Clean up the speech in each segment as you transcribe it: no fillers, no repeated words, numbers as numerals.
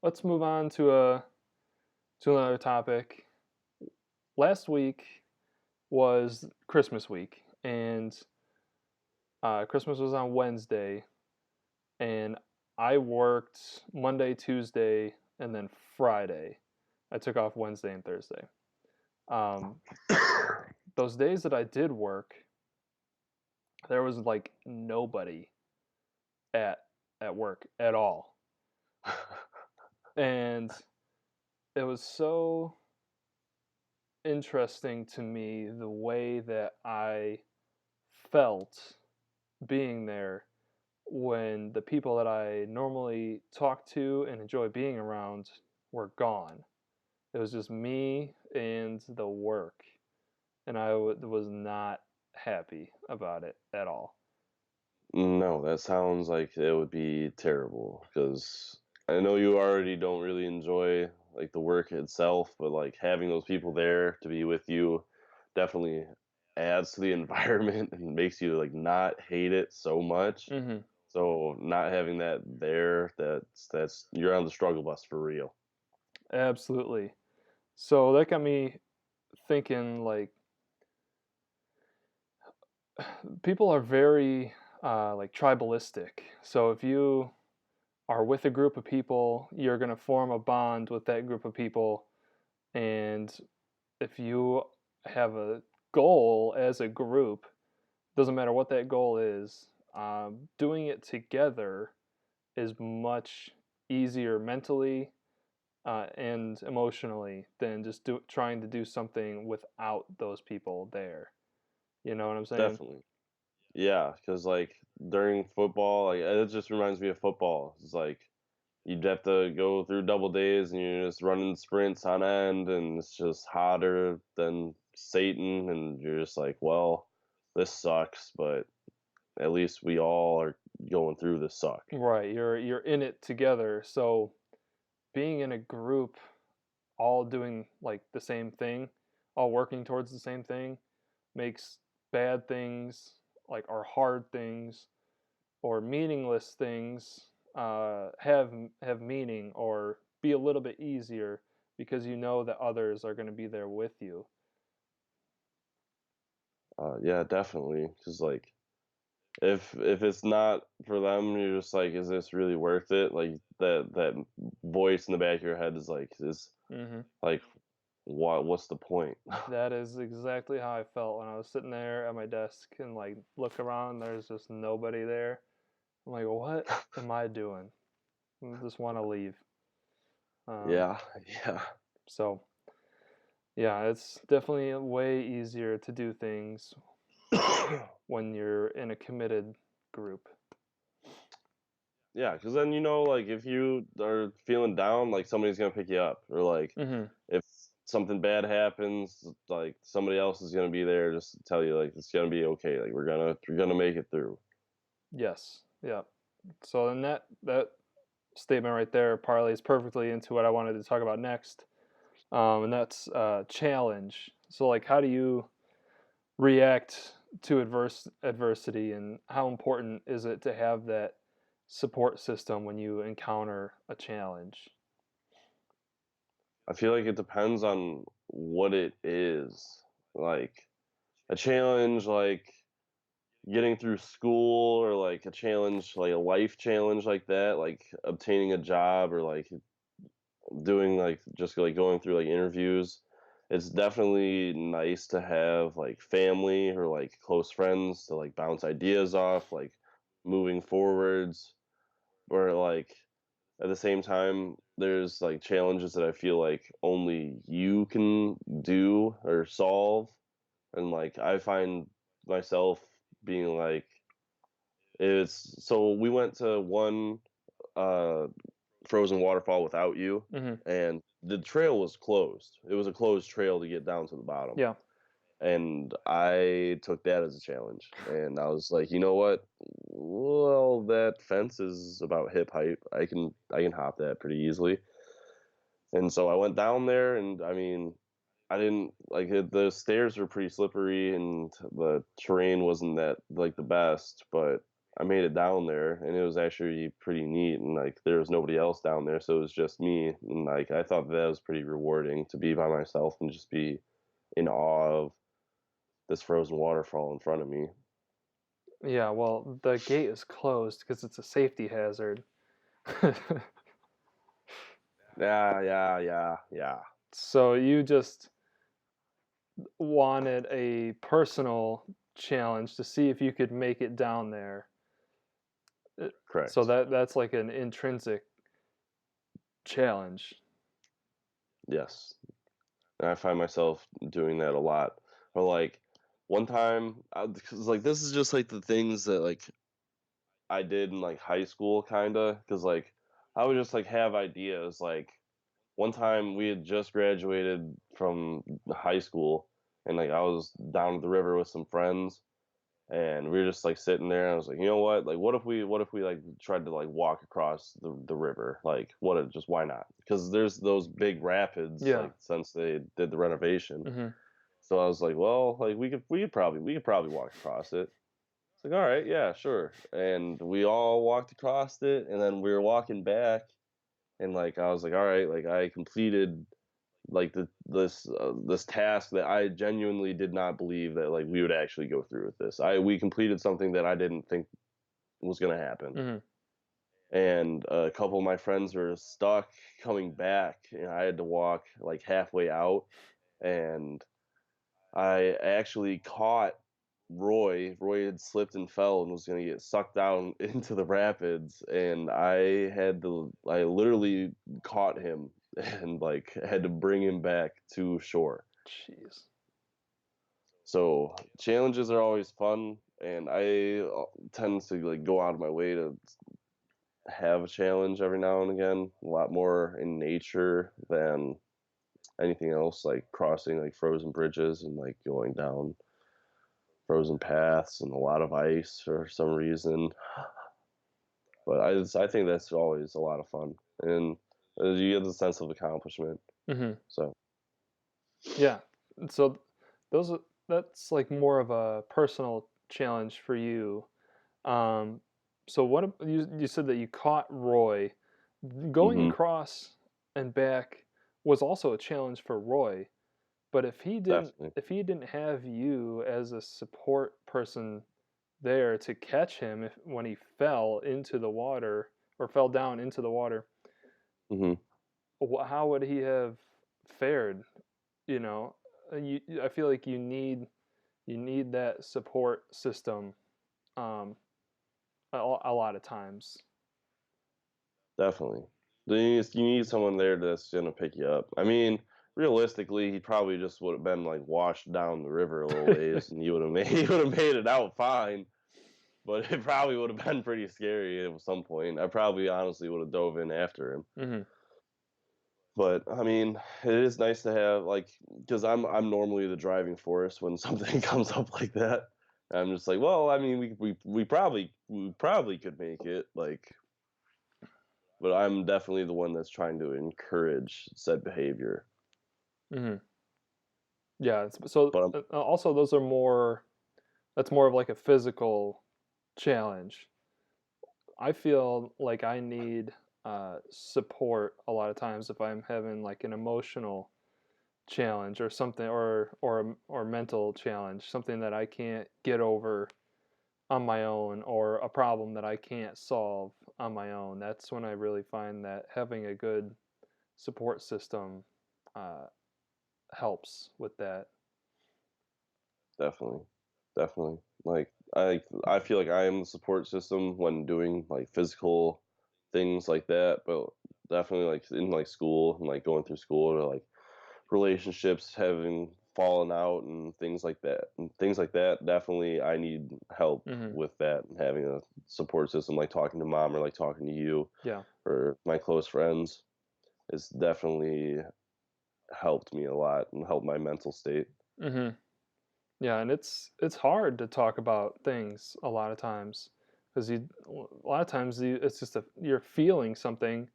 let's move on to another topic. Last week was Christmas week, and Christmas was on Wednesday, and I worked Monday, Tuesday, and then Friday. I took off Wednesday and Thursday. Um, those days that I did work, there was like nobody at at work at all, and it was so interesting to me the way that I felt being there when the people that I normally talk to and enjoy being around were gone. It was just me and the work, and was not happy about it at all. No, that sounds like it would be terrible because I know you already don't really enjoy like the work itself, but like having those people there to be with you definitely adds to the environment and makes you like not hate it so much. Hmm. So not having that there, that's you're on the struggle bus for real. Absolutely. So that got me thinking like people are very like tribalistic. So if you are with a group of people, you're going to form a bond with that group of people. And if you have a goal as a group, doesn't matter what that goal is, doing it together is much easier mentally and emotionally than just trying to do something without those people there. You know what I'm saying? Definitely. Yeah, because like during football, like it just reminds me of football. It's like you'd have to go through double days and you're just running sprints on end and it's just hotter than Satan and you're just like, well, this sucks, but at least we all are going through this suck. Right. You're in it together. So being in a group all doing like the same thing, all working towards the same thing, makes bad things like or hard things or meaningless things have meaning or be a little bit easier because you know that others are going to be there with you. Yeah, definitely. Because like if it's not for them, you're just like, is this really worth it? Like that voice in the back of your head is Hmm. like, what's the point? That is exactly how I felt when I was sitting there at my desk and like look around. There's just nobody there. I'm like, what am I doing? I just want to leave. Um, Yeah, yeah. so yeah, it's definitely way easier to do things when you're in a committed group. Yeah, because then like if you are feeling down, like somebody's gonna pick you up, or like Hmm. if something bad happens, like somebody else is gonna be there just to tell you like it's gonna be okay. Like we're gonna make it through. Yes. Yeah. So then that statement right there parlays perfectly into what I wanted to talk about next, and that's challenge. So like, how do you react to adversity, and how important is it to have that support system when you encounter a challenge? I feel like it depends on what it is. Like a challenge, like getting through school, or like a challenge, like a life challenge like that, like obtaining a job, or like doing like just like going through like interviews. It's definitely nice to have like family or like close friends to like bounce ideas off, like moving forwards. Or like at the same time, there's like challenges that I feel like only you can do or solve. And like I find myself being like, it's so we went to one uh frozen waterfall without you, Hmm. and the trail was closed. It was a closed trail to get down to the bottom. Yeah. And I took that as a challenge. And I was like, you know what? Well, that fence is about hip height. I can hop that pretty easily. And so I went down there, and I mean, I didn't like the stairs were pretty slippery and the terrain wasn't that like the best, but I made it down there, and it was actually pretty neat, and, like, there was nobody else down there, so it was just me, and, like, I thought that was pretty rewarding to be by myself and just be in awe of this frozen waterfall in front of me. Yeah, well, the gate is closed because it's a safety hazard. Yeah, yeah, yeah, yeah. So you just wanted a personal challenge to see if you could make it down there. So Correct. that's like an intrinsic challenge. Yes. And I find myself doing that a lot. Or, like, one time, because, like, this is just, like, the things that, like, I did in, like, high school kinda, because like, I would just, like, have ideas, like, one time we had just graduated from high school, and, like, I was down at the river with some friends, and we were just, like, sitting there, and I was like, "You know what? Like, what if we, like, tried to, like, walk across the river? Like, what if just why not?" Because there's those big rapids, Yeah. like, since they did the renovation. Mhm. So I was like, "Well, like, we could probably walk across it." It's like, "Alright, yeah, sure." And we all walked across it, and then we were walking back, and, like, I was like, "Alright," like, I completed, like, this task that I genuinely did not believe that, like, we would actually go through with this. I We completed something that I didn't think was gonna happen, Mhm. and a couple of my friends were stuck coming back, and I had to walk, like, halfway out, and I actually caught Roy. Roy had slipped and fell and was gonna get sucked down into the rapids, and I literally caught him and, like, had to bring him back to shore. Jeez. So, challenges are always fun, and I, tend to, like, go out of my way to have a challenge every now and again, a lot more in nature than anything else, like crossing, like, frozen bridges and, like, going down frozen paths and a lot of ice for some reason. But I think that's always a lot of fun, and, you get the sense of accomplishment, Mhm. so Yeah. So those are that's like more of a personal challenge for you. Um, so you said that you caught Roy. Going mhm, across and back was also a challenge for Roy, but definitely. if he didn't have you as a support person there to catch him when he fell into the water or fell down into the water, Mhm, how would he have fared? You know, I feel like you need that support system um, a lot of times. definitely. You need someone there that's gonna pick you up. I mean, realistically, he probably just would've been, like, washed down the river a little ways, and you would've made he would've made it out fine, but it probably would've been pretty scary at some point. I probably honestly would've dove in after him. Hmm. But, I mean, it is nice to have, like, because I'm normally the driving force when something comes up like that. I'm just like, "Well, I mean, we probably could make it," like, but I'm definitely the one that's trying to encourage said behavior. Hmm. Yeah. So But I'm also those are more. That's more of like a physical challenge. I feel like I need support a lot of times if I'm having like an emotional challenge or something or mental challenge, something that I can't get over on my own or a problem that I can't solve on my own. That's when I really find that having a good support system uh, helps with that. definitely, definitely, like, I feel like I am the support system when doing, like, physical things like that, but definitely, like, in, like, school and, like, going through school or, like, relationships having fallen out and things like that, definitely I need help Hmm. with that and having a support system, like talking to mom or, like, talking to you Yeah. or my close friends has definitely helped me a lot and helped my mental state. Hmm. Yeah, and it's hard to talk about things a lot of times because a lot of times it's just you're feeling something,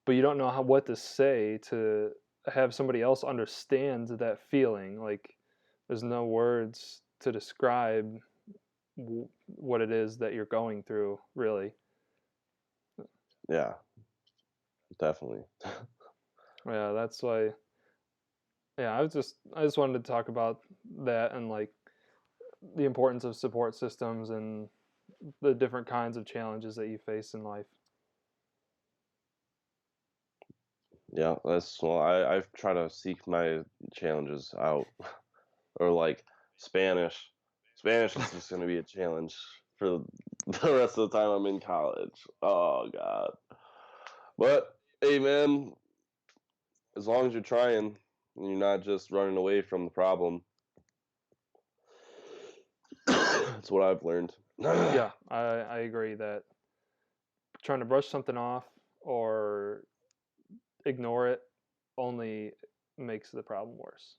but you don't know what to say to have somebody else understand that feeling. Like there's no words to describe. what it is that you're going through, really. Yeah, definitely. Yeah, that's why. Yeah, I just wanted to talk about that and like the importance of support systems and the different kinds of challenges that you face in life. Yeah, that's well, I've tried to seek my challenges out. Or like Spanish. Spanish is just gonna be a challenge for the rest of the time I'm in college. Oh god. But hey man, as long as you're trying and you're not just running away from the problem, that's what I've learned. Yeah, I agree that trying to brush something off or ignore it only makes the problem worse.